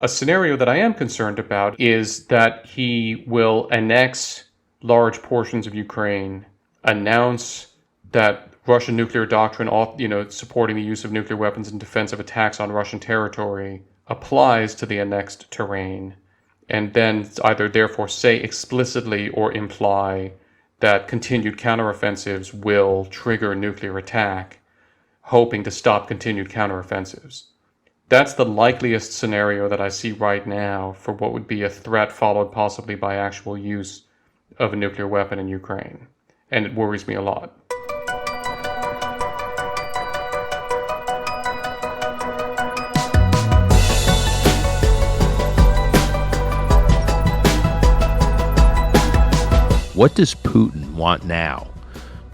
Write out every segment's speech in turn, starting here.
A scenario that I am concerned about is that he will annex large portions of Ukraine, announce that Russian nuclear doctrine, supporting the use of nuclear weapons in defense of attacks on Russian territory, applies to the annexed terrain, and then either therefore say explicitly or imply that continued counteroffensives will trigger nuclear attack, hoping to stop continued counteroffensives. That's the likeliest scenario that I see right now for what would be a threat followed possibly by actual use of a nuclear weapon in Ukraine. And it worries me a lot. What does Putin want now?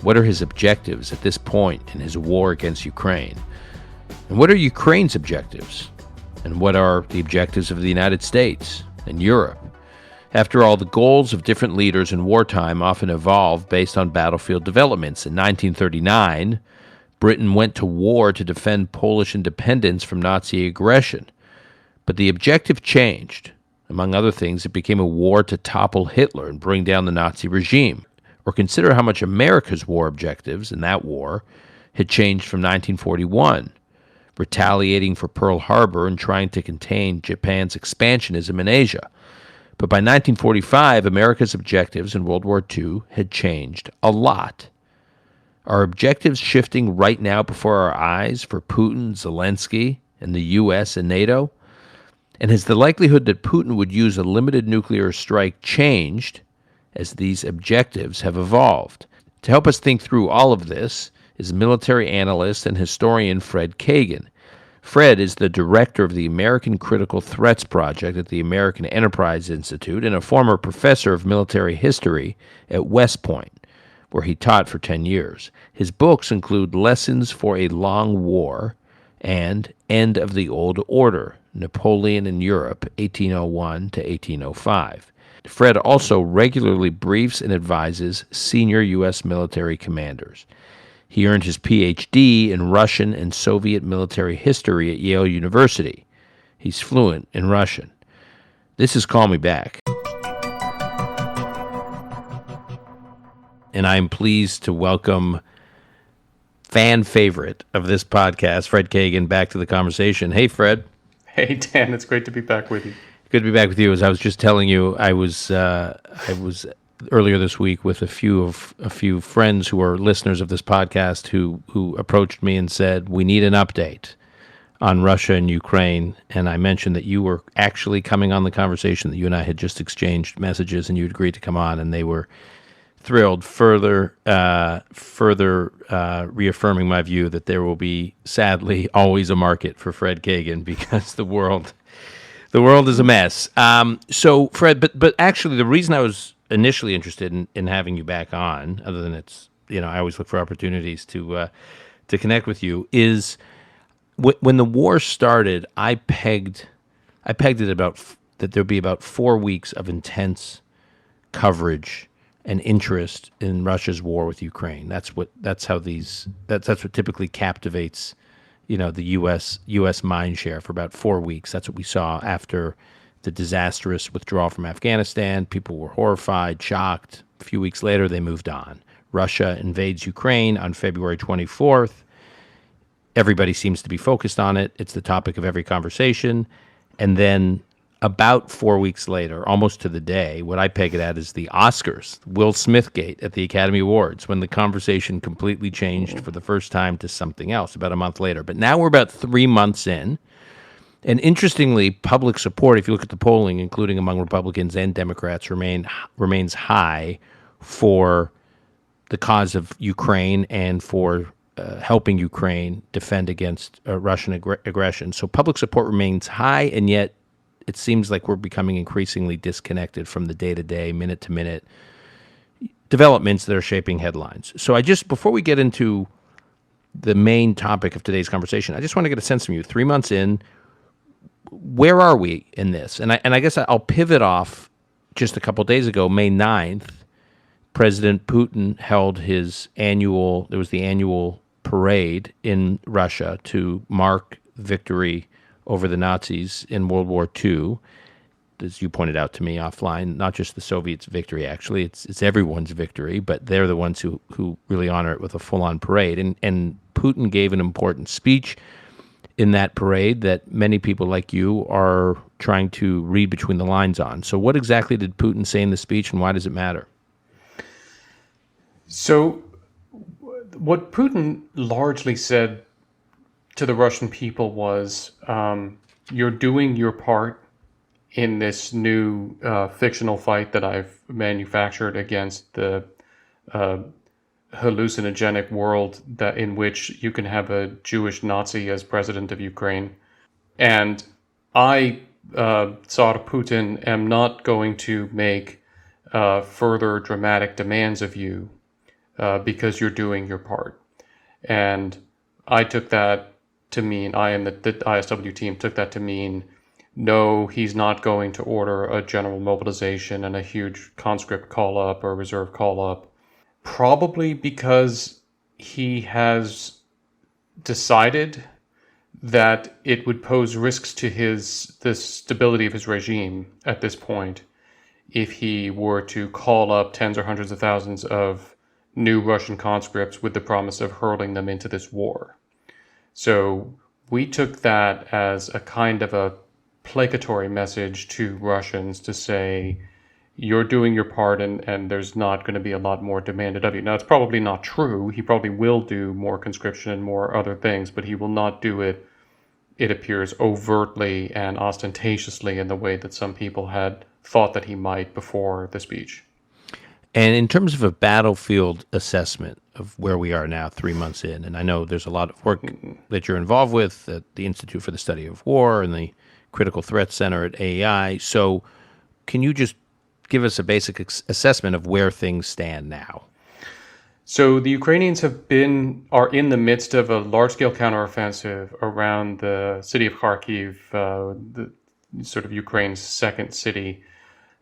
What are his objectives at this point in his war against Ukraine? And what are Ukraine's objectives? And what are the objectives of the United States and Europe? After all, the goals of different leaders in wartime often evolve based on battlefield developments. In 1939, Britain went to war to defend Polish independence from Nazi aggression. But the objective changed. Among other things, it became a war to topple Hitler and bring down the Nazi regime. Or consider how much America's war objectives in that war had changed from 1941. Retaliating for Pearl Harbor and trying to contain Japan's expansionism in Asia. But by 1945, America's objectives in World War II had changed a lot. Are objectives shifting right now before our eyes for Putin, Zelensky, and the US and NATO? And has the likelihood that Putin would use a limited nuclear strike changed as these objectives have evolved? To help us think through all of this is military analyst and historian Fred Kagan. Fred is the director of the American Critical Threats Project at the American Enterprise Institute and a former professor of military history at West Point, where he taught for 10 years. His books include Lessons for a Long War and End of the Old Order, Napoleon and Europe, 1801 to 1805. Fred also regularly briefs and advises senior U.S. military commanders. He earned his Ph.D. in Russian and Soviet military history at Yale University. He's fluent in Russian. This is Call Me Back. And I'm pleased to welcome fan favorite of this podcast, Fred Kagan, back to the conversation. Hey, Fred. Hey, Dan. It's great to be back with you. Good to be back with you. As I was just telling you, I was earlier this week with a few friends who are listeners of this podcast who approached me and said, we need an update on Russia and Ukraine. And I mentioned that you were actually coming on the conversation, that you and I had just exchanged messages and you'd agreed to come on, and they were thrilled, further reaffirming my view that there will be, sadly, always a market for Fred Kagan because the world is a mess. So, Fred, but actually, the reason I was initially interested in having you back on, other than I always look for opportunities to connect with you, is when the war started, I pegged it about that there'd be about 4 weeks of intense coverage and interest in Russia's war with Ukraine. That's what typically captivates the U.S. mind share for about 4 weeks. That's what we saw after the disastrous withdrawal from Afghanistan. People were horrified, shocked. A few weeks later, they moved on. Russia invades Ukraine on February 24th. Everybody seems to be focused on it. It's the topic of every conversation. And then about 4 weeks later, almost to the day, what I peg it at is the Oscars, Will Smith Gate at the Academy Awards, when the conversation completely changed for the first time to something else about a month later. But now we're about 3 months in. And interestingly, public support, if you look at the polling, including among Republicans and Democrats, remains high for the cause of Ukraine and for helping Ukraine defend against Russian aggression. So public support remains high, and yet it seems like we're becoming increasingly disconnected from the day-to-day, minute-to-minute developments that are shaping headlines. So before we get into the main topic of today's conversation, I just want to get a sense from you. 3 months in, where are we in this? And I guess I'll pivot off just a couple of days ago, May 9th, President Putin held the annual parade in Russia to mark victory over the Nazis in World War II. As you pointed out to me offline, not just the Soviets' victory, actually, it's everyone's victory, but they're the ones who really honor it with a full-on parade. And Putin gave an important speech in that parade that many people like you are trying to read between the lines on. So what exactly did Putin say in the speech, and why does it matter? So what Putin largely said to the Russian people was, you're doing your part in this new fictional fight that I've manufactured against the hallucinogenic world in which you can have a Jewish Nazi as president of Ukraine. And I, Tsar Putin, am not going to make further dramatic demands of you because you're doing your part. And I took that to mean, I and the ISW team took that to mean, no, he's not going to order a general mobilization and a huge conscript call-up or reserve call-up, probably because he has decided that it would pose risks to the stability of his regime at this point if he were to call up tens or hundreds of thousands of new Russian conscripts with the promise of hurling them into this war. So we took that as a kind of a placatory message to Russians to say, you're doing your part and there's not going to be a lot more demanded of you. Now, it's probably not true. He probably will do more conscription and more other things, but he will not do it, it appears, overtly and ostentatiously in the way that some people had thought that he might before the speech. And in terms of a battlefield assessment of where we are now 3 months in, and I know there's a lot of work that you're involved with at the Institute for the Study of War and the Critical Threat Center at AEI. So can you just give us a basic assessment of where things stand now? So the Ukrainians are in the midst of a large-scale counteroffensive around the city of Kharkiv, the sort of Ukraine's second city,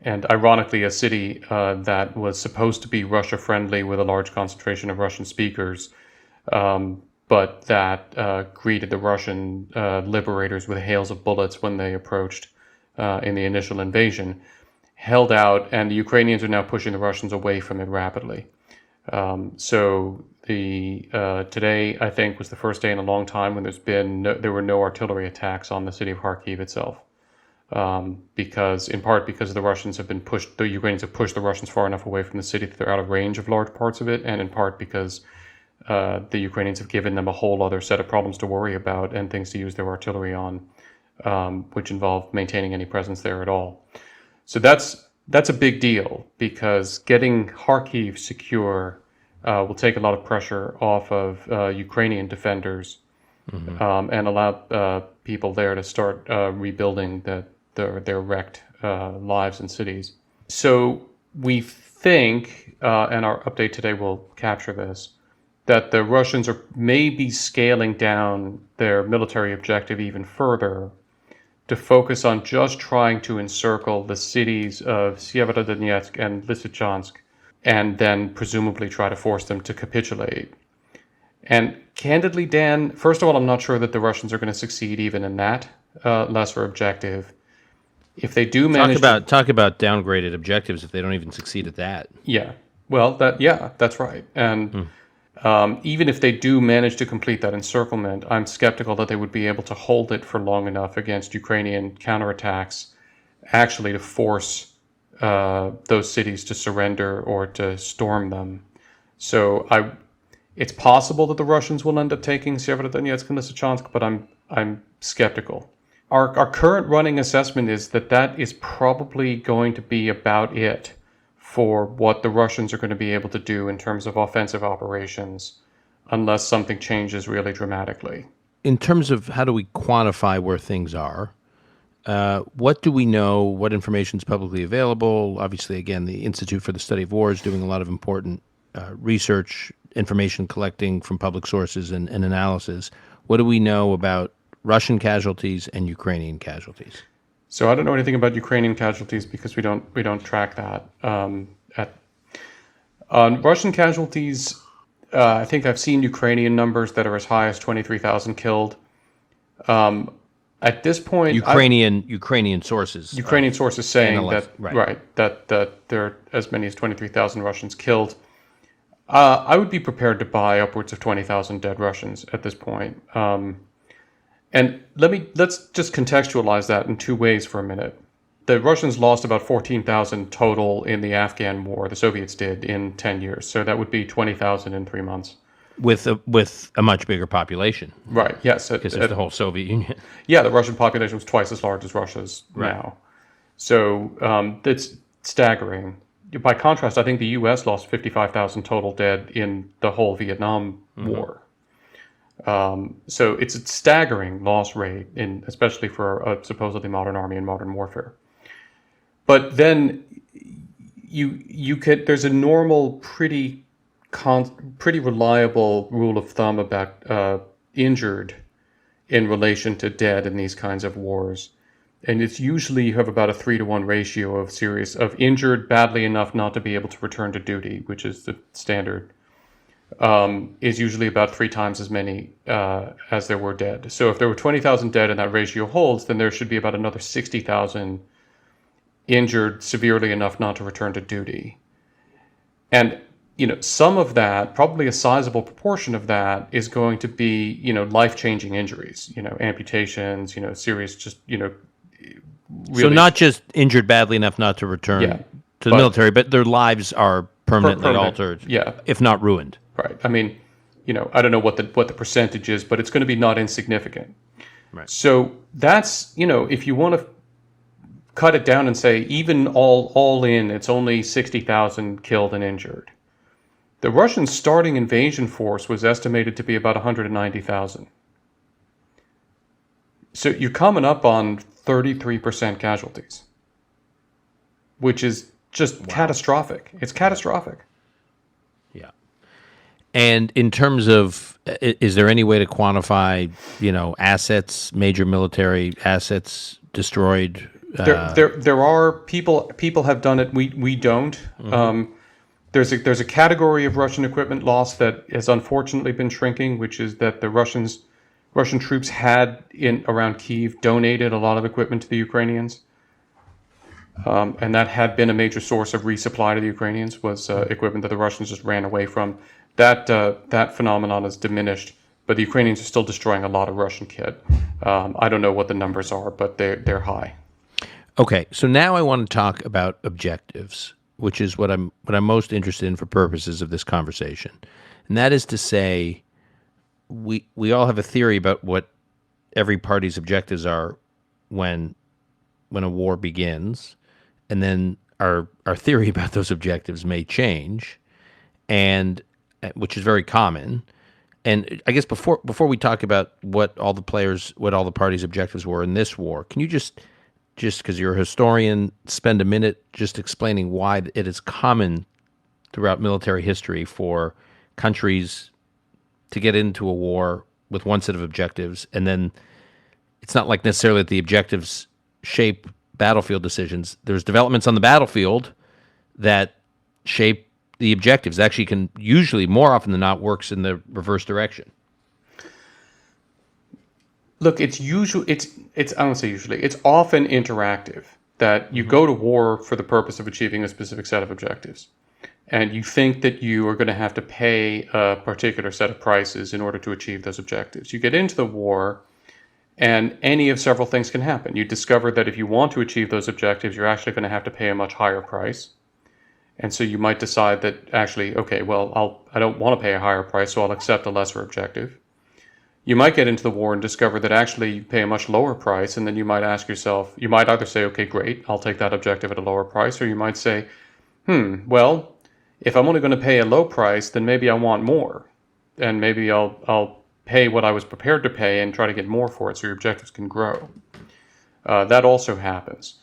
and ironically a city that was supposed to be Russia-friendly with a large concentration of Russian speakers, but that greeted the Russian liberators with hails of bullets when they approached in the initial invasion, held out, and the Ukrainians are now pushing the Russians away from it rapidly. So today, I think, was the first day in a long time when there were no artillery attacks on the city of Kharkiv itself, in part because the Ukrainians have pushed the Russians far enough away from the city that they're out of range of large parts of it, and in part because the Ukrainians have given them a whole other set of problems to worry about and things to use their artillery on, which involve maintaining any presence there at all. So that's a big deal, because getting Kharkiv secure will take a lot of pressure off of Ukrainian defenders, and allow people there to start rebuilding their wrecked lives and cities. So we think, and our update today will capture this, that the Russians are maybe scaling down their military objective even further to focus on just trying to encircle the cities of Severodonetsk and Lysychansk, and then presumably try to force them to capitulate. And candidly, Dan, first of all, I'm not sure that the Russians are going to succeed even in that lesser objective. If they do manage talk about downgraded objectives if they don't even succeed at that. Yeah. Well, that's right. And even if they do manage to complete that encirclement, I'm skeptical that they would be able to hold it for long enough against Ukrainian counterattacks, actually to force those cities to surrender or to storm them. So it's possible that the Russians will end up taking Severodonetsk and Lysychansk, but I'm skeptical. Our current running assessment is that is probably going to be about it for what the Russians are going to be able to do in terms of offensive operations, unless something changes really dramatically. In terms of how do we quantify where things are, what do we know? What information is publicly available? Obviously, again, the Institute for the Study of War is doing a lot of important research, information collecting from public sources and analysis. What do we know about Russian casualties and Ukrainian casualties? So I don't know anything about Ukrainian casualties because we don't track that. On Russian casualties, I think I've seen Ukrainian numbers that are as high as 23,000 killed. At this point, Ukrainian sources Ukrainian of sources saying analysts, that right? that there are as many as 23,000 Russians killed. I would be prepared to buy upwards of 20,000 dead Russians at this point. And let's just contextualize that in two ways for a minute. The Russians lost about 14,000 total in the Afghan war. The Soviets did in 10 years. So that would be 20,000 in 3 months. With a much bigger population, Right. Yes. because there's the whole Soviet Union. Yeah, the Russian population was twice as large as Russia's Right. now. So that's staggering. By contrast, I think the U.S. lost 55,000 total dead in the whole Vietnam War. So it's a staggering loss rate, especially for a supposedly modern army and modern warfare. But then there's a normal, pretty reliable rule of thumb about injured in relation to dead in these kinds of wars. And it's usually you have about a 3-to-1 ratio of injured badly enough not to be able to return to duty, which is the standard, is usually about 3 times as many as there were dead. So if there were 20,000 dead and that ratio holds, then there should be about another 60,000 injured severely enough not to return to duty. And some of that, probably a sizable proportion of that, is going to be life-changing injuries, amputations, serious, just really. So not just injured badly enough not to return to the military, but their lives are permanently altered, if not ruined. Right. I mean, I don't know what the percentage is, but it's going to be not insignificant. Right. So that's, if you want to cut it down and say even all in, it's only 60,000 killed and injured. The Russian starting invasion force was estimated to be about 190,000. So you're coming up on 33% casualties, which is just catastrophic. It's catastrophic. Yeah. And in terms of, is there any way to quantify, assets, major military assets destroyed? There are people have done it. We don't. There's a category of Russian equipment loss that has unfortunately been shrinking, which is that the Russian troops had around Kyiv donated a lot of equipment to the Ukrainians, and that had been a major source of resupply to the Ukrainians, was equipment that the Russians just ran away from. That phenomenon has diminished, but the Ukrainians are still destroying a lot of Russian kit. I don't know what the numbers are, but they're high. Okay, so now I want to talk about objectives, which is what I'm most interested in for purposes of this conversation, and that is to say, we all have a theory about what every party's objectives are when a war begins, and then our theory about those objectives may change, and which is very common. And I guess before we talk about what all the parties' objectives were in this war, can you just because you're a historian, spend a minute just explaining why it is common throughout military history for countries to get into a war with one set of objectives, and then it's not like necessarily that the objectives shape battlefield decisions. There's developments on the battlefield that shape the objectives. Actually, can usually, more often than not, works in the reverse direction. Look, it's I don't say usually, it's often interactive, that you go to war for the purpose of achieving a specific set of objectives. And you think that you are going to have to pay a particular set of prices in order to achieve those objectives. You get into the war, and any of several things can happen. You discover that if you want to achieve those objectives, you're actually going to have to pay a much higher price. And so you might decide that actually, okay, well, I don't want to pay a higher price, so I'll accept a lesser objective. You might get into the war and discover that actually you pay a much lower price, and then you might ask yourself, you might either say, okay, great, I'll take that objective at a lower price, or you might say, well, if I'm only going to pay a low price, then maybe I want more, and maybe I'll pay what I was prepared to pay and try to get more for it so your objectives can grow. That also happens.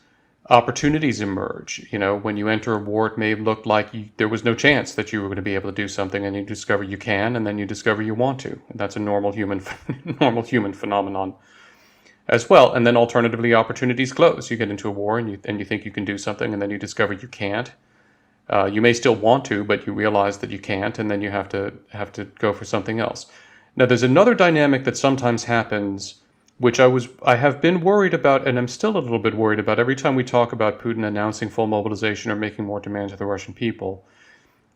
Opportunities emerge. When you enter a war, it may look like there was no chance that you were going to be able to do something, and you discover you can, and then you discover you want to. And that's a normal human phenomenon as well. And then alternatively, opportunities close. You get into a war and you think you can do something, and then you discover you can't. You may still want to, but you realize that you can't, and then you have to go for something else. Now, there's another dynamic that sometimes happens which I have been worried about, and I'm still a little bit worried about every time we talk about Putin announcing full mobilization or making more demands of the Russian people,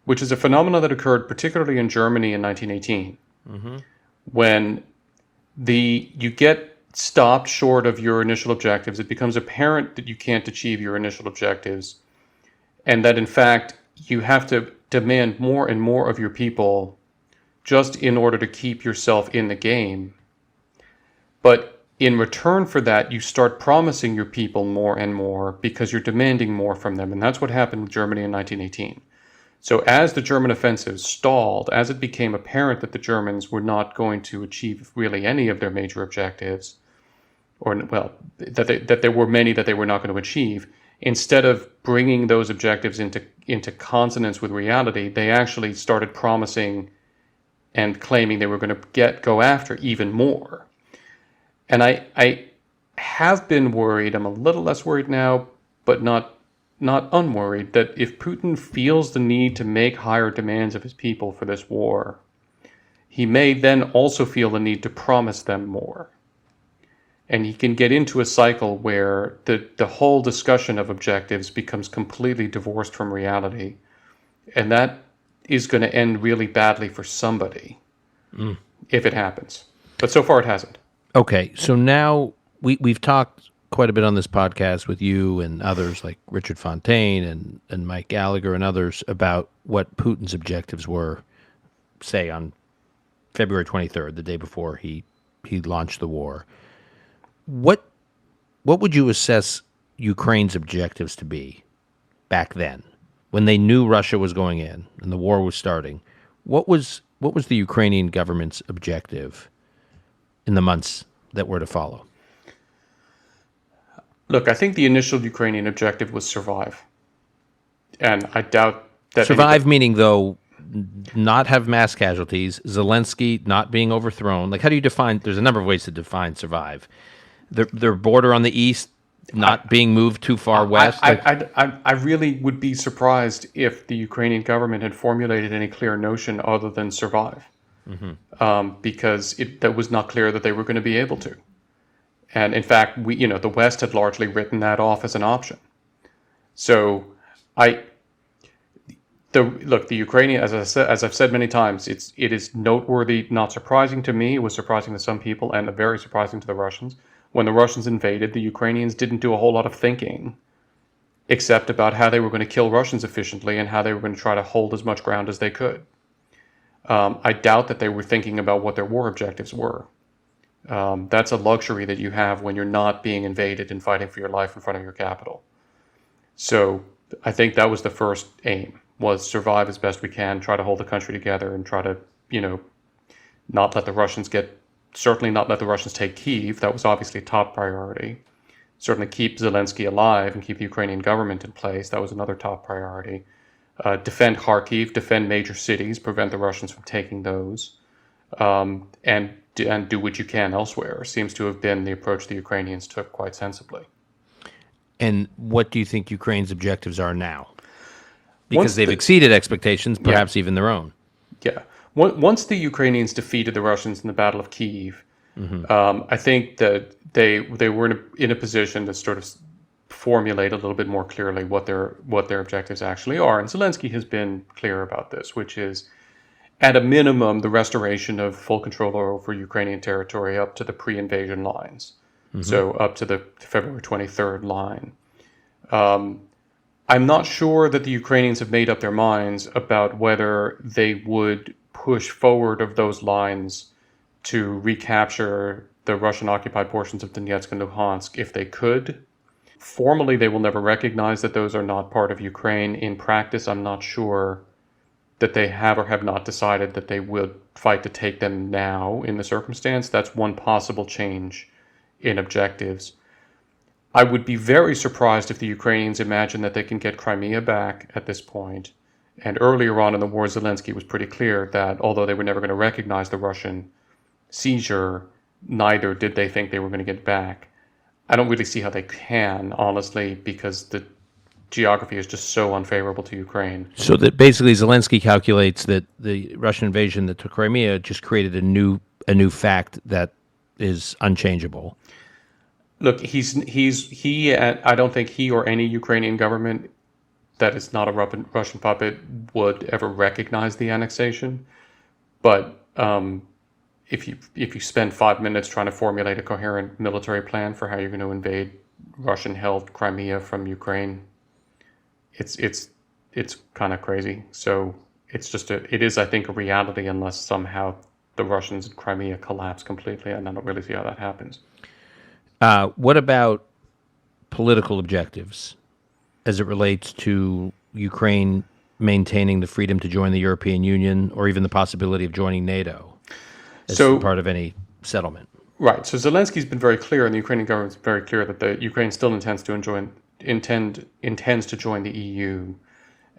which is a phenomenon that occurred particularly in Germany in 1918, when you get stopped short of your initial objectives. It becomes apparent that you can't achieve your initial objectives, and that in fact you have to demand more and more of your people just in order to keep yourself in the game. But in return for that, you start promising your people more and more because you're demanding more from them. And that's what happened with Germany in 1918. So as the German offensive stalled, as it became apparent that the Germans were not going to achieve really any of their major objectives, or, well, that there were many that they were not going to achieve, instead of bringing those objectives into consonance with reality, they actually started promising and claiming they were going to go after even more. And I have been worried, I'm a little less worried now, but not unworried, that if Putin feels the need to make higher demands of his people for this war, he may then also feel the need to promise them more. And he can get into a cycle where the whole discussion of objectives becomes completely divorced from reality. And that is going to end really badly for somebody if it happens. But so far it hasn't. Okay, so now we've talked quite a bit on this podcast with you and others like Richard Fontaine and Mike Gallagher and others about what Putin's objectives were, say, on February 23rd, the day before he launched the war. What would you assess Ukraine's objectives to be back then, when they knew Russia was going in and the war was starting? What was the Ukrainian government's objective in the months that were to follow? Look, I think the initial Ukrainian objective was survive. And I doubt that... Survive meaning, though, not have mass casualties, Zelensky not being overthrown. Like, how do you define... There's a number of ways to define survive. Their border on the east not being moved too far west. I really would be surprised if the Ukrainian government had formulated any clear notion other than survive. Because that was not clear that they were going to be able to. And in fact, the West had largely written that off as an option. So the Ukrainian, as I've said many times, it is noteworthy, not surprising to me. It was surprising to some people and very surprising to the Russians. When the Russians invaded, the Ukrainians didn't do a whole lot of thinking, except about how they were going to kill Russians efficiently and how they were going to try to hold as much ground as they could. I doubt that they were thinking about what their war objectives were. That's a luxury that you have when you're not being invaded and fighting for your life in front of your capital. So I think that was the first aim, was survive as best we can, try to hold the country together and try to, not let the Russians certainly not let the Russians take Kyiv. That was obviously a top priority. Certainly keep Zelensky alive and keep the Ukrainian government in place. That was another top priority. Defend Kharkiv, defend major cities, prevent the Russians from taking those, and do what you can elsewhere. Seems to have been the approach the Ukrainians took quite sensibly. And what do you think Ukraine's objectives are now? Because they've exceeded expectations, perhaps even their own. Yeah. Once the Ukrainians defeated the Russians in the Battle of Kyiv, I think that they were in a position to sort of formulate a little bit more clearly what their objectives actually are. And Zelensky has been clear about this, which is, at a minimum, the restoration of full control over Ukrainian territory up to the pre-invasion lines. So up to the February 23rd line. I'm not sure that the Ukrainians have made up their minds about whether they would push forward of those lines to recapture the Russian-occupied portions of Donetsk and Luhansk if they could. Formally, they will never recognize that those are not part of Ukraine. In practice, I'm not sure that they have or have not decided that they would fight to take them now in the circumstance. That's one possible change in objectives. I would be very surprised if the Ukrainians imagine that they can get Crimea back at this point. And earlier on in the war, Zelensky was pretty clear that although they were never going to recognize the Russian seizure, neither did they think they were going to get back. I don't really see how they can, honestly, because the geography is just so unfavorable to Ukraine. So that basically Zelensky calculates that the Russian invasion that took Crimea just created a new fact that is unchangeable. Look, I don't think he or any Ukrainian government that is not a Russian puppet would ever recognize the annexation. But if you spend 5 minutes trying to formulate a coherent military plan for how you're going to invade Russian-held Crimea from Ukraine, it's kind of crazy. So it is, I think, a reality unless somehow the Russians in Crimea collapse completely, and I don't really see how that happens. What about political objectives as it relates to Ukraine maintaining the freedom to join the European Union or even the possibility of joining NATO as part of any settlement? Right. So Zelensky's been very clear, and the Ukrainian government's been very clear that the Ukraine still intends to join the EU.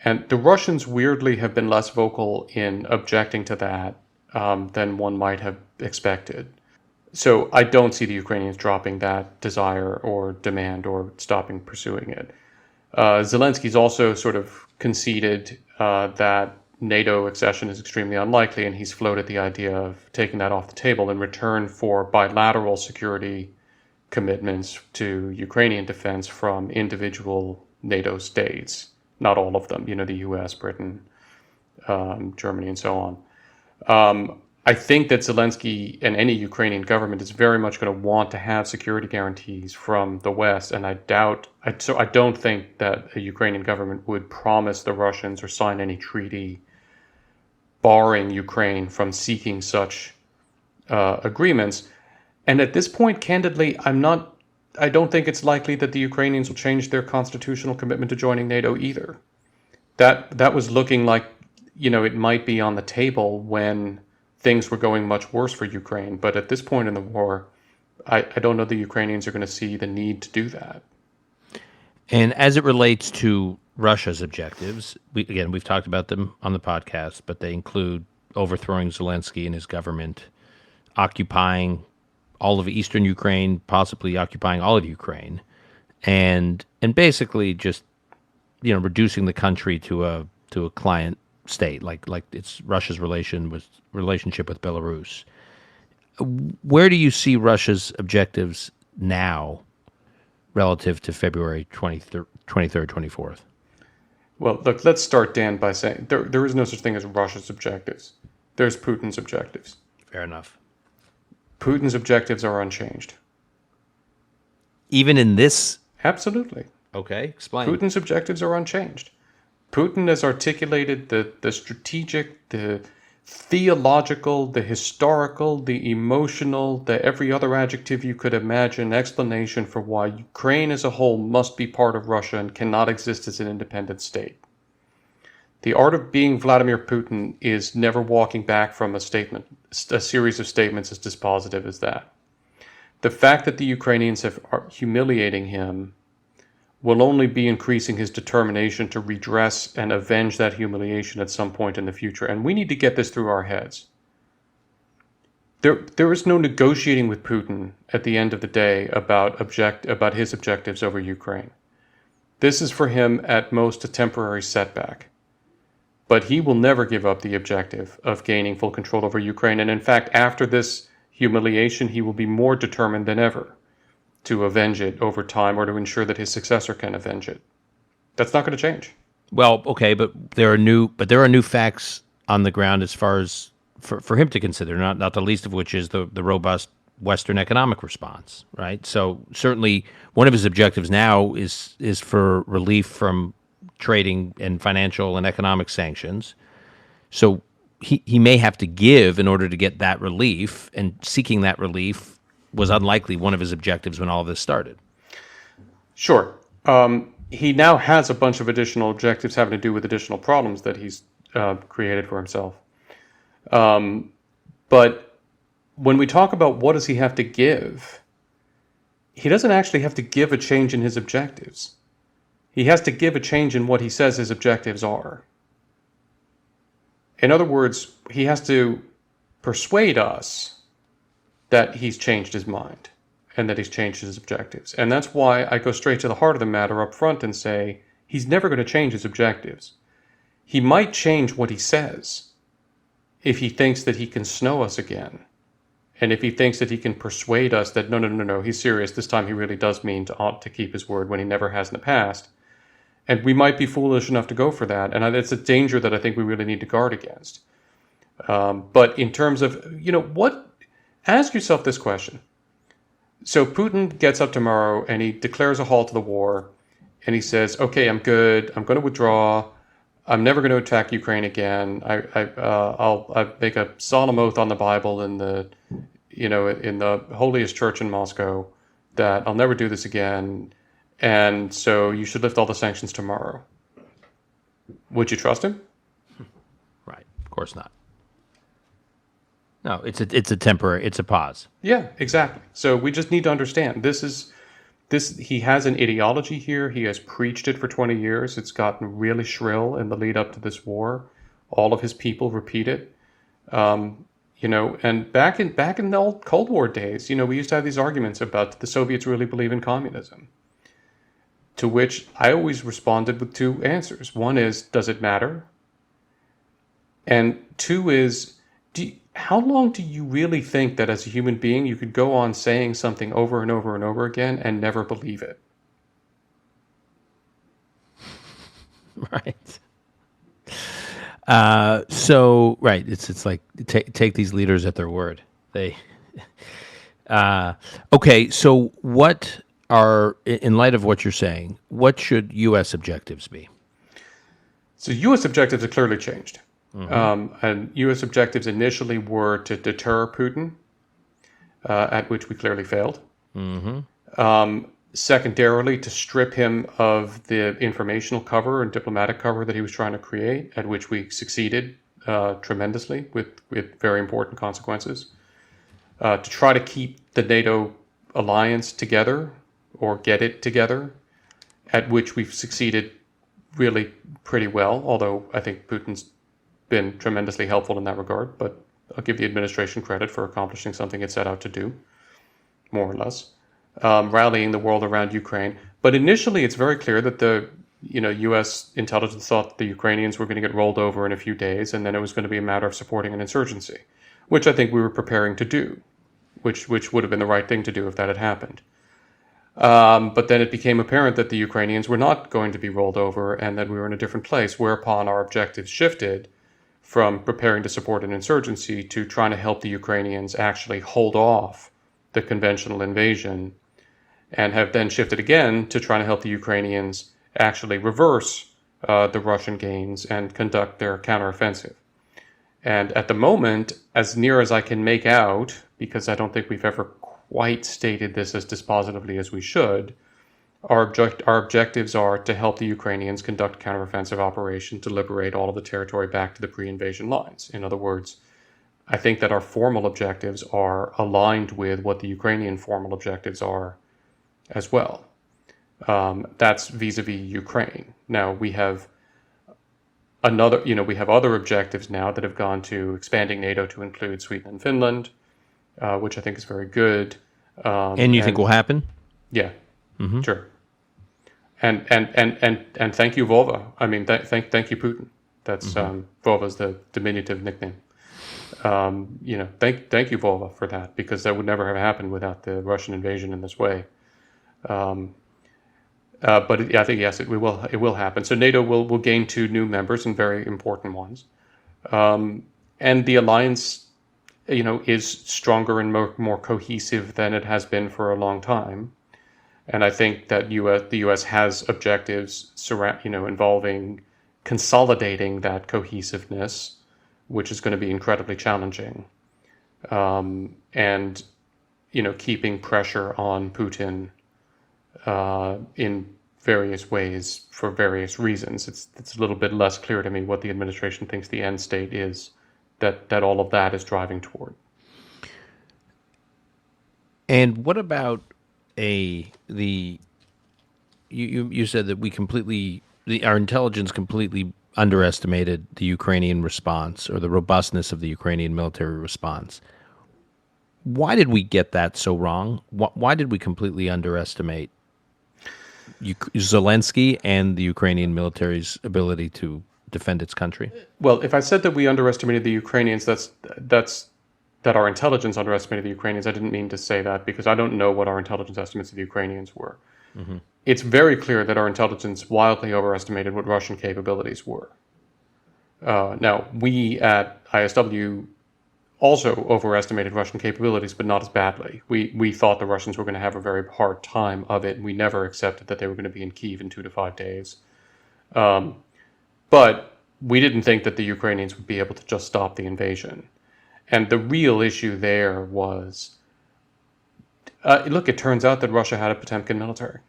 And the Russians weirdly have been less vocal in objecting to that than one might have expected. So I don't see the Ukrainians dropping that desire or demand or stopping pursuing it. Zelensky's also sort of conceded that NATO accession is extremely unlikely, and he's floated the idea of taking that off the table in return for bilateral security commitments to Ukrainian defense from individual NATO states. Not all of them, the US, Britain, Germany, and so on. I think that Zelensky and any Ukrainian government is very much going to want to have security guarantees from the West, and I don't think that a Ukrainian government would promise the Russians or sign any treaty barring Ukraine from seeking such agreements. And at this point, candidly, I don't think it's likely that the Ukrainians will change their constitutional commitment to joining NATO either. That was looking like, it might be on the table when things were going much worse for Ukraine. But at this point in the war, I don't know the Ukrainians are going to see the need to do that. And as it relates to Russia's objectives, we've talked about them on the podcast, but they include overthrowing Zelensky and his government, occupying all of eastern Ukraine, possibly occupying all of Ukraine, and basically just reducing the country to a client state, like it's Russia's relationship with Belarus. Where do you see Russia's objectives now relative to February 23rd, 24th? Well, look, let's start, Dan, by saying there is no such thing as Russia's objectives. There's Putin's objectives. Fair enough. Putin's objectives are unchanged. Even in this? Absolutely. Okay, explain. Putin's objectives are unchanged. Putin has articulated the strategic, the theological, the historical, the emotional, the every other adjective you could imagine explanation for why Ukraine as a whole must be part of Russia and cannot exist as an independent state. The art of being Vladimir Putin is never walking back from a series of statements as dispositive as that. The fact that the Ukrainians are humiliating him will only be increasing his determination to redress and avenge that humiliation at some point in the future. And we need to get this through our heads. There is no negotiating with Putin at the end of the day about his objectives over Ukraine. This is for him at most a temporary setback. But he will never give up the objective of gaining full control over Ukraine. And in fact, after this humiliation, he will be more determined than ever to avenge it over time or to ensure that his successor can avenge it. That's not going to change. Well, okay, but there are new facts on the ground as far as for him to consider, not the least of which is the robust Western economic response, right? So certainly one of his objectives now is for relief from trading and financial and economic sanctions. So he may have to give in order to get that relief, and seeking that relief was unlikely one of his objectives when all of this started. Sure. He now has a bunch of additional objectives having to do with additional problems that he's created for himself. But when we talk about what does he have to give, he doesn't actually have to give a change in his objectives. He has to give a change in what he says his objectives are. In other words, he has to persuade us that he's changed his mind and that he's changed his objectives. And that's why I go straight to the heart of the matter up front and say he's never going to change his objectives. He might change what he says if he thinks that he can snow us again And if he thinks that he can persuade us that no, he's serious, this time he really does mean to keep his word when he never has in the past, and we might be foolish enough to go for that, and it's a danger that I think we really need to guard against. But in terms of, ask yourself this question. So Putin gets up tomorrow and he declares a halt to the war, and he says, okay, I'm good, I'm going to withdraw, I'm never going to attack Ukraine again. I'll make a solemn oath on the Bible in the holiest church in Moscow that I'll never do this again, and so you should lift all the sanctions tomorrow. Would you trust him? Right. Of course not. No, it's a temporary, it's a pause. Yeah, exactly. So we just need to understand this. He has an ideology here. He has preached it for 20 years. It's gotten really shrill in the lead up to this war. All of his people repeat it. And back in the old Cold War days, we used to have these arguments about did the Soviets really believe in communism? To which I always responded with two answers. One is, does it matter? And two is, how long do you really think that as a human being you could go on saying something over and over and over again and never believe it? Right. Right. It's like take these leaders at their word. They. Okay. So what are, in light of what you're saying, what should U.S. objectives be? So U.S. objectives have clearly changed. And U.S. objectives initially were to deter Putin, at which we clearly failed. Secondarily, to strip him of the informational cover and diplomatic cover that he was trying to create, at which we succeeded tremendously with very important consequences. To try to keep the NATO alliance together or get it together, at which we've succeeded really pretty well, although I think Putin's been tremendously helpful in that regard, but I'll give the administration credit for accomplishing something it set out to do, more or less, rallying the world around Ukraine. But initially, it's very clear that the U.S. intelligence thought the Ukrainians were going to get rolled over in a few days, and then it was going to be a matter of supporting an insurgency, which I think we were preparing to do, which would have been the right thing to do if that had happened. But then it became apparent that the Ukrainians were not going to be rolled over and that we were in a different place, whereupon our objectives shifted from preparing to support an insurgency to trying to help the Ukrainians actually hold off the conventional invasion, and have then shifted again to trying to help the Ukrainians actually reverse the Russian gains and conduct their counteroffensive. And at the moment, as near as I can make out, because I don't think we've ever quite stated this as dispositively as we should, our objectives are to help the Ukrainians conduct counteroffensive operations to liberate all of the territory back to the pre-invasion lines. In other words, I think that our formal objectives are aligned with what the Ukrainian formal objectives are as well. That's vis-a-vis Ukraine. Now we have we have other objectives now that have gone to expanding NATO to include Sweden and Finland, which I think is very good. And you think will happen? Yeah, sure. And thank you, Vova. I mean, thank you, Putin. That's Vova's the diminutive nickname. Thank you, Vova, for that, because that would never have happened without the Russian invasion in this way. But I think yes, it will happen. So NATO will gain 2 new members and very important ones, and the alliance, is stronger and more cohesive than it has been for a long time. And I think that the U.S. has objectives involving consolidating that cohesiveness, which is going to be incredibly challenging, and keeping pressure on Putin in various ways for various reasons. It's a little bit less clear to me what the administration thinks the end state is that all of that is driving toward. And what about you said that our intelligence completely underestimated the Ukrainian response or the robustness of the Ukrainian military response. Why did we get that so wrong? Why did we completely underestimate Zelensky and the Ukrainian military's ability to defend its country? Well, if I said that we underestimated the Ukrainians, that's that our intelligence underestimated the Ukrainians. I didn't mean to say that because I don't know what our intelligence estimates of the Ukrainians were. It's very clear that our intelligence wildly overestimated what Russian capabilities were. Now, we at ISW also overestimated Russian capabilities, but not as badly. We thought the Russians were going to have a very hard time of it, and we never accepted that they were going to be in Kyiv in 2 to 5 days. But we didn't think that the Ukrainians would be able to just stop the invasion. And the real issue there was, look, it turns out that Russia had a Potemkin military.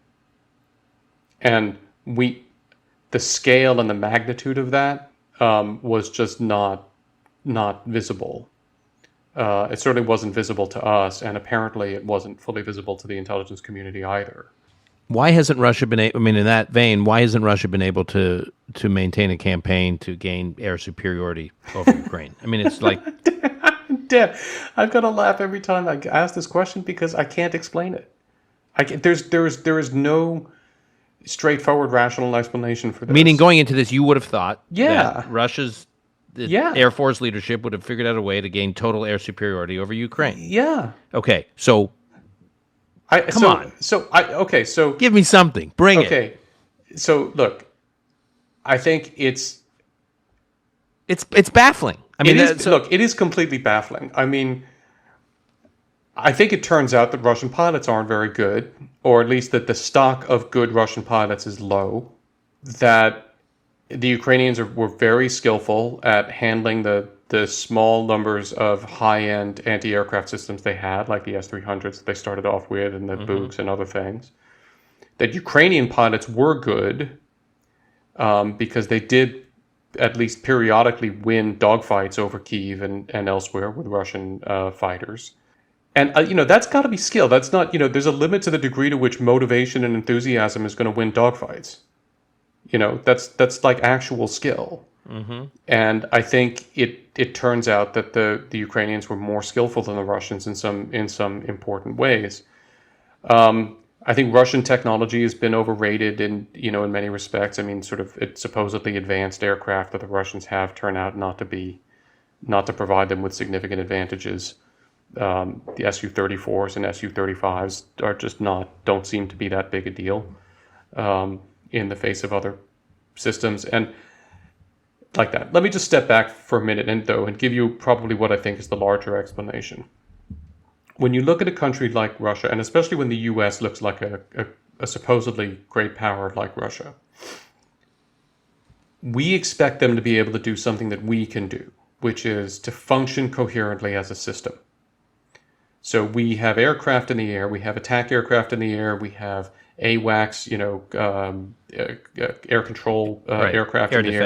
And the scale and the magnitude of that was just not visible. It certainly wasn't visible to us, and apparently it wasn't fully visible to the intelligence community either. Why hasn't Russia been able, I mean, in that vein, why hasn't Russia been able to maintain a campaign to gain air superiority over Ukraine? I mean, it's like... Dad, I've got to laugh every time I ask this question because I can't explain it. There is no straightforward, rational explanation for this. Meaning going into this, you would have thought Yeah. that Russia's Air Force leadership would have figured out a way to gain total air superiority over Ukraine. Yeah. Okay, so come on. So give me something. Bring it. Okay. So look, I think it's baffling. I mean, it is completely baffling. I mean, I think it turns out that Russian pilots aren't very good, or at least that the stock of good Russian pilots is low, that the Ukrainians were very skillful at handling the small numbers of high-end anti-aircraft systems they had, like the S-300s that they started off with, and the Bugs and other things. That Ukrainian pilots were good because they did at least periodically win dogfights over Kyiv and elsewhere with Russian fighters. And, that's got to be skill. That's not, there's a limit to the degree to which motivation and enthusiasm is going to win dogfights. That's like actual skill. And I think it turns out that the Ukrainians were more skillful than the Russians in some important ways. I think Russian technology has been overrated in many respects. I mean, sort of supposedly advanced aircraft that the Russians have turn out not to provide them with significant advantages. The Su-34s and Su-35s are just don't seem to be that big a deal in the face of other systems and like that. Let me just step back for a minute and give you probably what I think is the larger explanation. When you look at a country like Russia, and especially when the US looks like a supposedly great power like Russia, we expect them to be able to do something that we can do, which is to function coherently as a system. So we have aircraft in the air, we have attack aircraft in the air, we have AWACS, air control aircraft in the air.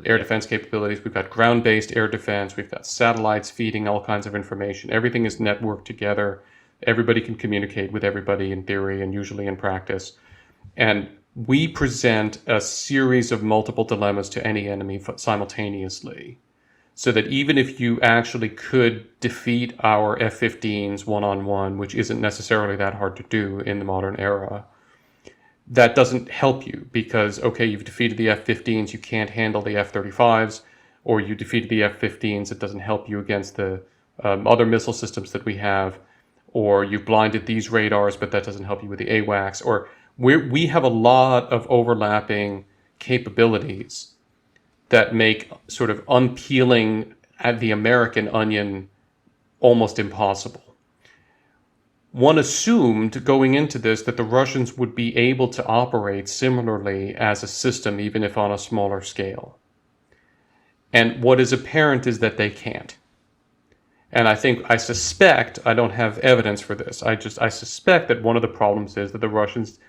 Air defense capabilities. We've got ground-based air defense. We've got satellites feeding all kinds of information. Everything is networked together. Everybody can communicate with everybody in theory and usually in practice. And we present a series of multiple dilemmas to any enemy simultaneously. So that even if you actually could defeat our F-15s one-on-one, which isn't necessarily that hard to do in the modern era, that doesn't help you because, okay, you've defeated the F-15s, you can't handle the F-35s, or you defeated the F-15s, it doesn't help you against the other missile systems that we have, or you've blinded these radars, but that doesn't help you with the AWACS, or we have a lot of overlapping capabilities that make sort of unpeeling at the American onion almost impossible. One assumed going into this that the Russians would be able to operate similarly as a system, even if on a smaller scale. And what is apparent is that they can't. And I suspect, I don't have evidence for this, I suspect that one of the problems is that the Russians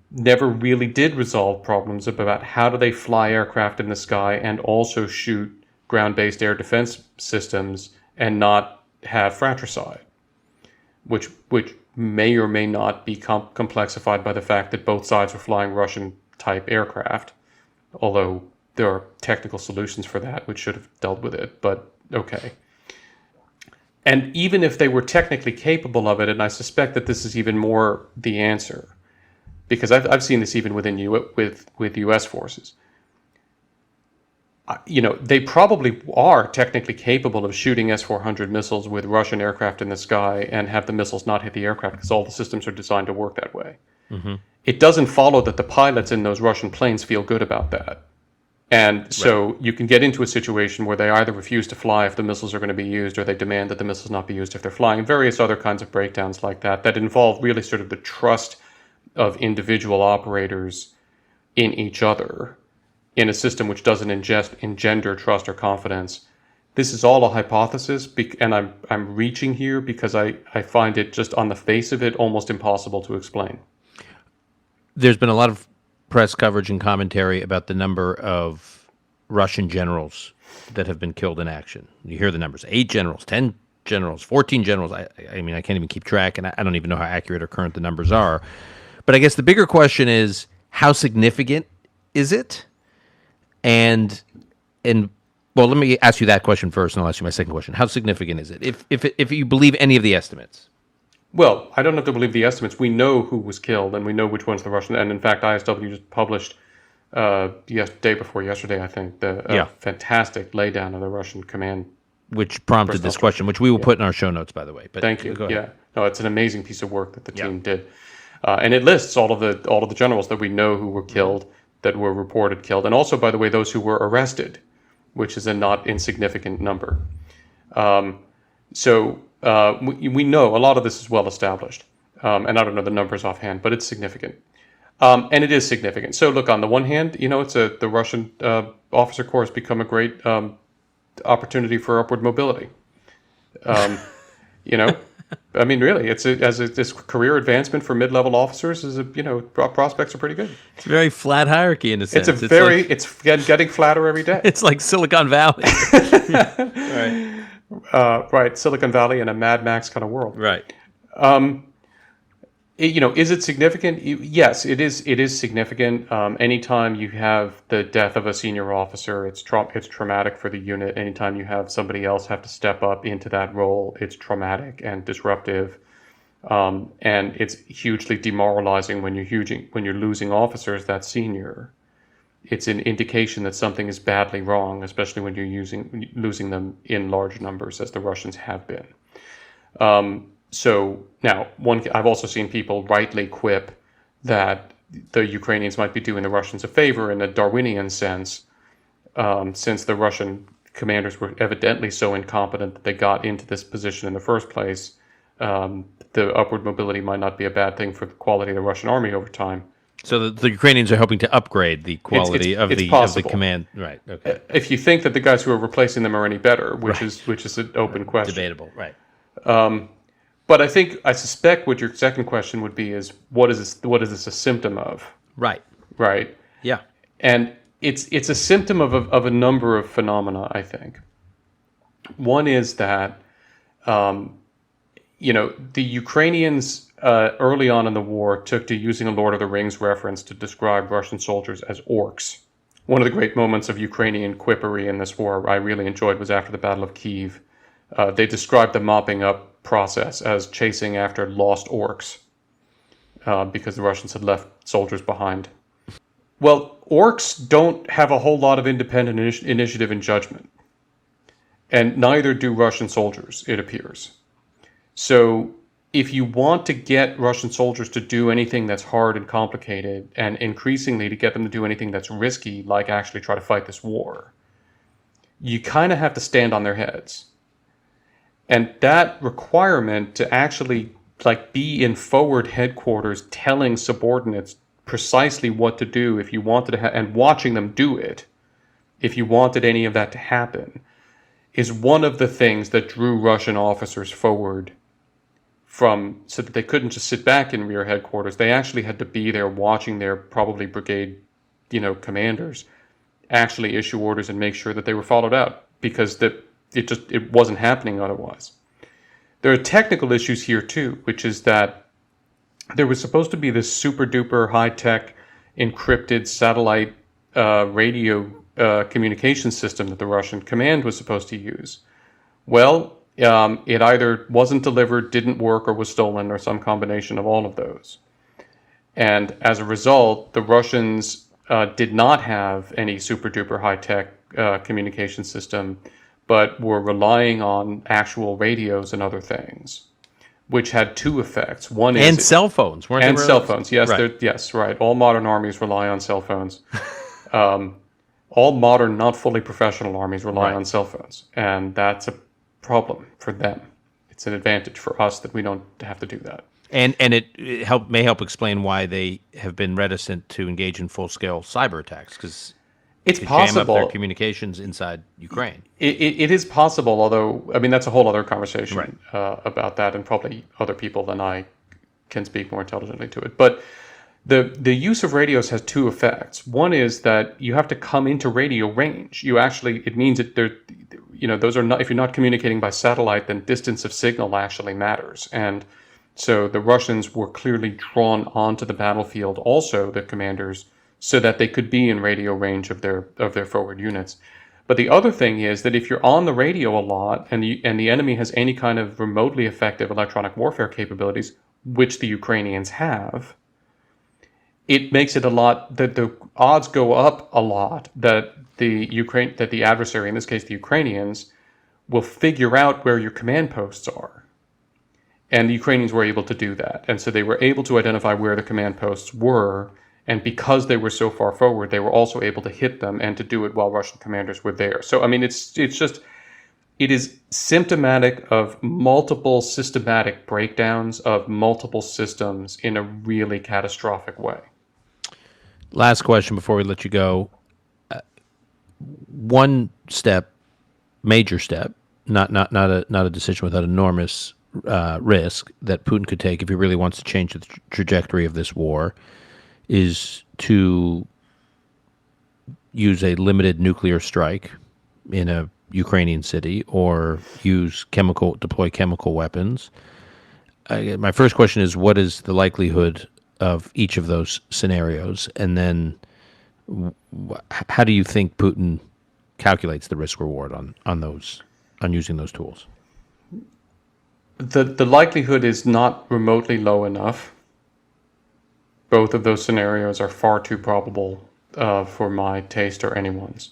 never really did resolve problems about how do they fly aircraft in the sky and also shoot ground-based air defense systems and not have fratricide, which may or may not be complexified by the fact that both sides were flying Russian-type aircraft, although there are technical solutions for that which should have dealt with it, but okay. And even if they were technically capable of it, and I suspect that this is even more the answer, because I've seen this even within with U.S. forces. They probably are technically capable of shooting S-400 missiles with Russian aircraft in the sky and have the missiles not hit the aircraft because all the systems are designed to work that way. Mm-hmm. It doesn't follow that the pilots in those Russian planes feel good about that. And so you can get into a situation where they either refuse to fly if the missiles are going to be used, or they demand that the missiles not be used if they're flying, and various other kinds of breakdowns like that involve really sort of the trust of individual operators in each other in a system which doesn't engender trust or confidence. This is all a hypothesis, and I'm reaching here because I find it just on the face of it almost impossible to explain. There's been a lot of press coverage and commentary about the number of Russian generals that have been killed in action. You hear the numbers: 8 generals, 10 generals, 14 generals. I mean, I can't even keep track, and I don't even know how accurate or current the numbers are. But I guess the bigger question is, how significant is it? And well, let me ask you that question first, and I'll ask you my second question. How significant is it, if you believe any of the estimates? Well, I don't have to believe the estimates. We know who was killed, and we know which one's the Russian. And in fact, ISW just published day before yesterday, I think, the fantastic laydown of the Russian command, which prompted this question, which we will put in our show notes, by the way. But thank you. Go ahead. Yeah, no, it's an amazing piece of work that the team did, and it lists all of the generals that we know who were killed, that were reported killed, and also, by the way, those who were arrested, which is a not insignificant number. We know a lot of this is well established, and I don't know the numbers offhand, but it's significant, and it is significant. So, look, on the one hand, it's the Russian officer corps has become a great opportunity for upward mobility. I mean, really, this career advancement for mid-level officers is prospects are pretty good. It's a very flat hierarchy in a sense. It's getting flatter every day. It's like Silicon Valley. Right. Right, Silicon Valley in a Mad Max kind of world. Right. Is it significant? Yes, it is. It is significant. Anytime you have the death of a senior officer, it's traumatic for the unit. Anytime you have somebody else have to step up into that role, it's traumatic and disruptive, and it's hugely demoralizing when you're losing officers that senior. It's an indication that something is badly wrong, especially when you're losing them in large numbers, as the Russians have been. So now, I've also seen people rightly quip that the Ukrainians might be doing the Russians a favor in a Darwinian sense, since the Russian commanders were evidently so incompetent that they got into this position in the first place. The upward mobility might not be a bad thing for the quality of the Russian army over time. So the Ukrainians are hoping to upgrade the quality of the command. Right. Okay. If you think that the guys who are replacing them are any better, which is an open question. Debatable. Right. But I suspect what your second question would be is, what is this a symptom of? Right. Right. Yeah. And it's a symptom of a number of phenomena, I think. One is that, the Ukrainians early on in the war took to using a Lord of the Rings reference to describe Russian soldiers as orcs. One of the great moments of Ukrainian quippery in this war I really enjoyed was after the Battle of Kyiv. They described the mopping up process as chasing after lost orcs, because the Russians had left soldiers behind. Well, orcs don't have a whole lot of independent initiative and judgment, and neither do Russian soldiers, it appears. So if you want to get Russian soldiers to do anything that's hard and complicated, and increasingly to get them to do anything that's risky, like actually try to fight this war, you kind of have to stand on their heads. And that requirement to actually be in forward headquarters telling subordinates precisely what to do if you wanted to and watching them do it, if you wanted any of that to happen, is one of the things that drew Russian officers forward so that they couldn't just sit back in rear headquarters. They actually had to be there watching their probably brigade, commanders actually issue orders and make sure that they were followed out, because it wasn't happening otherwise. There are technical issues here too, which is that there was supposed to be this super duper high tech encrypted satellite radio communication system that the Russian command was supposed to use. Well, it either wasn't delivered, didn't work, or was stolen, or some combination of all of those. And as a result, the Russians did not have any super duper high tech communication system, but were relying on actual radios and other things, which had two effects. One is And cell phones, weren't they? and cell phones. Yes, Right. yes, right. All modern armies rely on cell phones. All modern, not fully professional armies rely Right. on cell phones, and that's a problem for them. It's an advantage for us that we don't have to do that. And it may help explain why they have been reticent to engage in full-scale cyber attacks, because It's jam up their possible. communications inside Ukraine. It is possible, although, I mean, that's a whole other conversation Right. about that, and probably other people than I can speak more intelligently to it. But the use of radios has two effects. One is that you have to come into radio range. It means that those are not, if you're not communicating by satellite, then distance of signal actually matters. And so the Russians were clearly drawn onto the battlefield, also the commanders, so that they could be in radio range of their forward units. But the other thing is that if you're on the radio a lot and the enemy has any kind of remotely effective electronic warfare capabilities, which the Ukrainians have, it makes it that the odds go up a lot that the adversary, in this case the Ukrainians, will figure out where your command posts are. And the Ukrainians were able to do that. And so they were able to identify where the command posts were. And because they were so far forward, they were also able to hit them and to do it while Russian commanders were there. So, I mean, it is symptomatic of multiple systematic breakdowns of multiple systems in a really catastrophic way. Last question before we let you go. One step, major step, not a decision without enormous risk that Putin could take if he really wants to change the trajectory of this war, is to use a limited nuclear strike in a Ukrainian city or deploy chemical weapons. My first question is, what is the likelihood of each of those scenarios? And then how do you think Putin calculates the risk reward on using those tools? The likelihood is not remotely low enough. Both of those scenarios are far too probable for my taste or anyone's.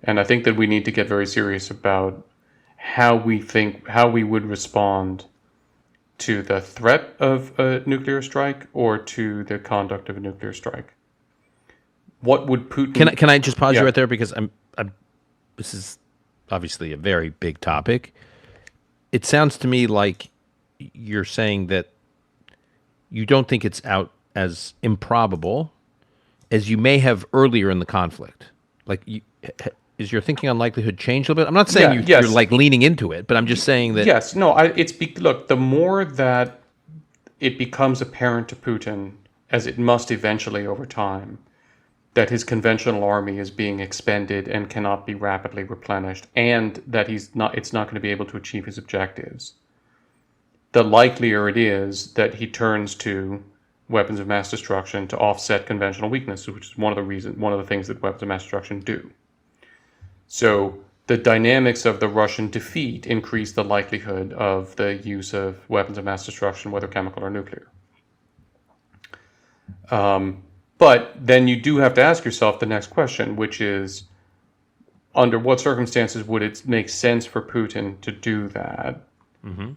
And I think that we need to get very serious about how we would respond to the threat of a nuclear strike or to the conduct of a nuclear strike. What would Putin... Can I just pause you Yeah. right there, because this is obviously a very big topic. It sounds to me like you're saying that you don't think it's out as improbable as you may have earlier in the conflict. Is your thinking on likelihood changed a little bit? I'm not saying Yes. you're like leaning into it, but I'm just saying that. Yes, no, look, the more that it becomes apparent to Putin, as it must eventually over time, that his conventional army is being expended and cannot be rapidly replenished, and that it's not going to be able to achieve his objectives, the likelier it is that he turns to weapons of mass destruction to offset conventional weakness, which is one of the things that weapons of mass destruction do. So the dynamics of the Russian defeat increase the likelihood of the use of weapons of mass destruction, whether chemical or nuclear. But then you do have to ask yourself the next question, which is, under what circumstances would it make sense for Putin to do that? Mm-hmm.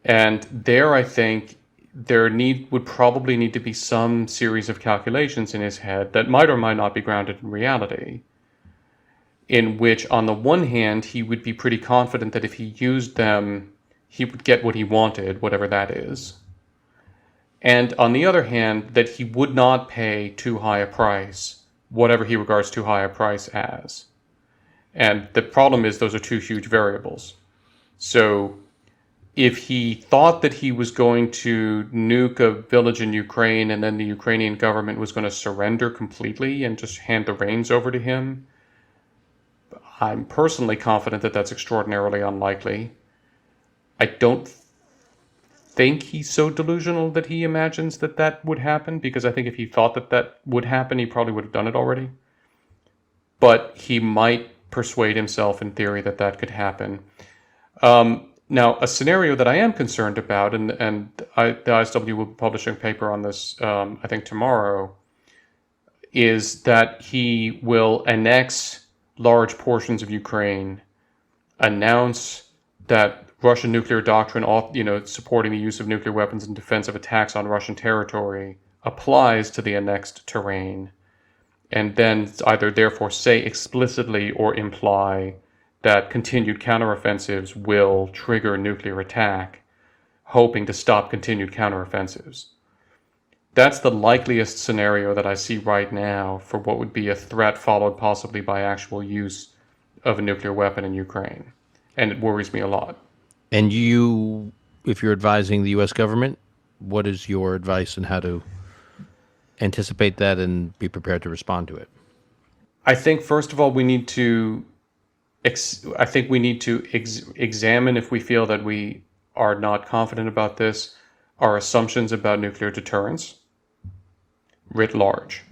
And there, I think, would probably need to be some series of calculations in his head that might or might not be grounded in reality, in which, on the one hand, he would be pretty confident that if he used them, he would get what he wanted, whatever that is. And on the other hand, that he would not pay too high a price, whatever he regards too high a price as. And the problem is those are two huge variables. So if he thought that he was going to nuke a village in Ukraine and then the Ukrainian government was going to surrender completely and just hand the reins over to him, I'm personally confident that that's extraordinarily unlikely. I don't think he's so delusional that he imagines that would happen, because I think if he thought that would happen, he probably would have done it already. But he might persuade himself in theory that could happen. Now, a scenario that I am concerned about, and the ISW will be publishing a paper on this, I think tomorrow, is that he will annex large portions of Ukraine, announce that Russian nuclear doctrine, supporting the use of nuclear weapons in defense of attacks on Russian territory, applies to the annexed terrain, and then either therefore say explicitly or imply that continued counteroffensives will trigger nuclear attack, hoping to stop continued counteroffensives. That's the likeliest scenario that I see right now for what would be a threat followed possibly by actual use of a nuclear weapon in Ukraine. And it worries me a lot. And you, if you're advising the U.S. government, what is your advice on how to anticipate that and be prepared to respond to it? I think, first of all, we need to examine, if we feel that we are not confident about this, our assumptions about nuclear deterrence writ large.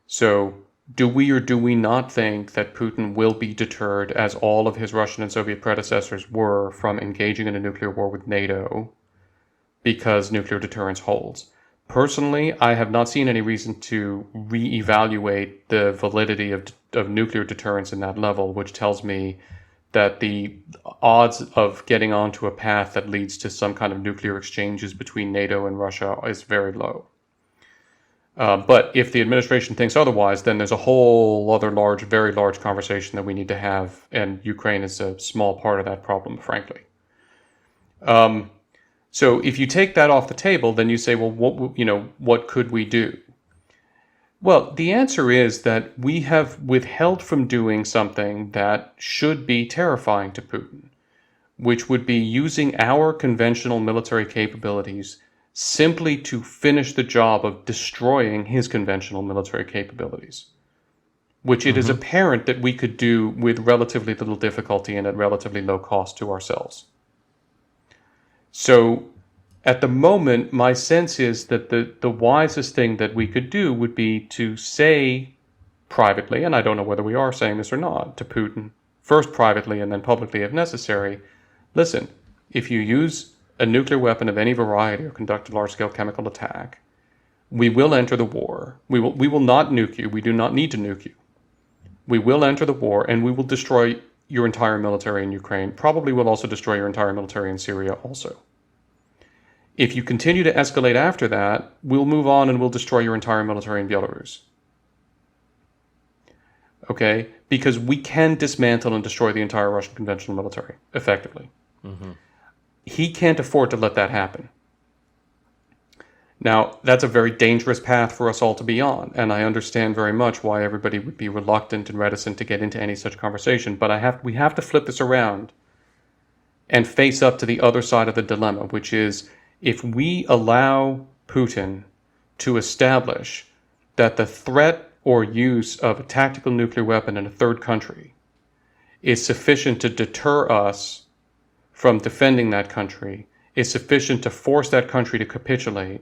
So do we or do we not think that Putin will be deterred, as all of his Russian and Soviet predecessors were, from engaging in a nuclear war with NATO because nuclear deterrence holds? Personally, I have not seen any reason to reevaluate the validity of nuclear deterrence in that level, which tells me that the odds of getting onto a path that leads to some kind of nuclear exchanges between NATO and Russia is very low. But if the administration thinks otherwise, then there's a whole other very large conversation that we need to have, and Ukraine is a small part of that problem, frankly. So if you take that off the table, then you say, well, what could we do? Well, the answer is that we have withheld from doing something that should be terrifying to Putin, which would be using our conventional military capabilities simply to finish the job of destroying his conventional military capabilities, which it is apparent that we could do with relatively little difficulty and at relatively low cost to ourselves. So at the moment, my sense is that the wisest thing that we could do would be to say privately, and I don't know whether we are saying this or not, to Putin, first privately and then publicly if necessary, listen, if you use a nuclear weapon of any variety or conduct a large-scale chemical attack, we will enter the war. We will not nuke you. We do not need to nuke you. We will enter the war, and we will destroy your entire military in Ukraine. Probably will also destroy your entire military in Syria also. If you continue to escalate after that, we'll move on and we'll destroy your entire military in Belarus. Okay? Because we can dismantle and destroy the entire Russian conventional military effectively. Mm-hmm. He can't afford to let that happen. Now, that's a very dangerous path for us all to be on, and I understand very much why everybody would be reluctant and reticent to get into any such conversation, but we have to flip this around and face up to the other side of the dilemma, which is, if we allow Putin to establish that the threat or use of a tactical nuclear weapon in a third country is sufficient to deter us from defending that country, is sufficient to force that country to capitulate,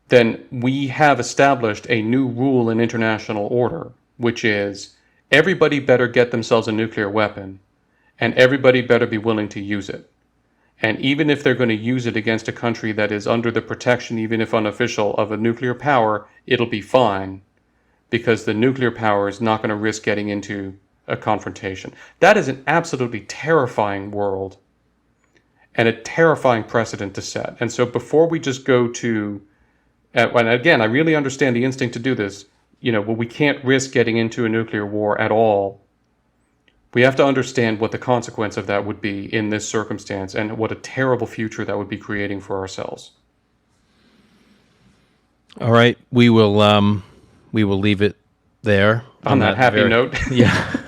then we have established a new rule in international order, which is everybody better get themselves a nuclear weapon, and everybody better be willing to use it. And even if they're going to use it against a country that is under the protection, even if unofficial, of a nuclear power, it'll be fine, because the nuclear power is not going to risk getting into a confrontation. That is an absolutely terrifying world and a terrifying precedent to set. And so before we just go to, and again, I really understand the instinct to do this, we can't risk getting into a nuclear war at all. We have to understand what the consequence of that would be in this circumstance and what a terrible future that would be creating for ourselves. All right, we will leave it there on that happy note. Yeah.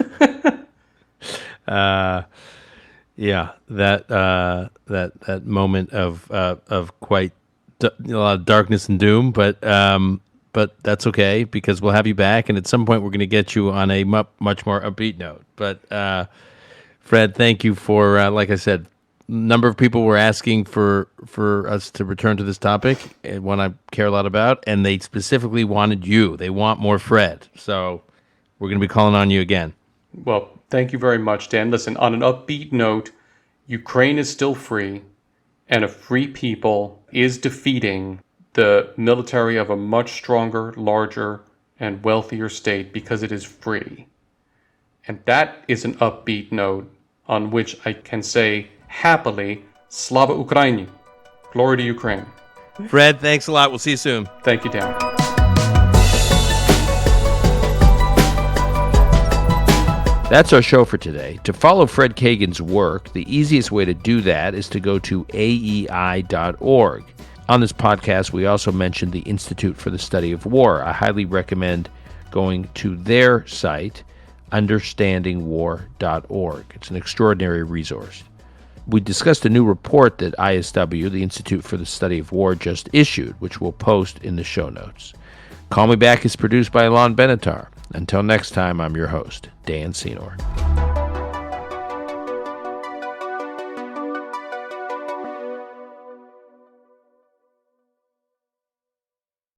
That moment of quite a lot of darkness and doom, but that's okay, because we'll have you back, and at some point we're going to get you on a much more upbeat note. But Fred, thank you for like I said, a number of people were asking for us to return to this topic, and one I care a lot about, and they specifically wanted you. They want more Fred, so we're going to be calling on you again. Well, thank you very much, Dan. Listen, on an upbeat note, Ukraine is still free, and a free people is defeating the military of a much stronger, larger, and wealthier state because it is free. And that is an upbeat note on which I can say happily, Slava Ukraini. Glory to Ukraine. Fred, thanks a lot. We'll see you soon. Thank you, Dan. That's our show for today. To follow Fred Kagan's work, the easiest way to do that is to go to aei.org. On this podcast, we also mentioned the Institute for the Study of War. I highly recommend going to their site, understandingwar.org. It's an extraordinary resource. We discussed a new report that ISW, the Institute for the Study of War, just issued, which we'll post in the show notes. Call Me Back is produced by Alon Benatar. Until next time, I'm your host, Dan Senor.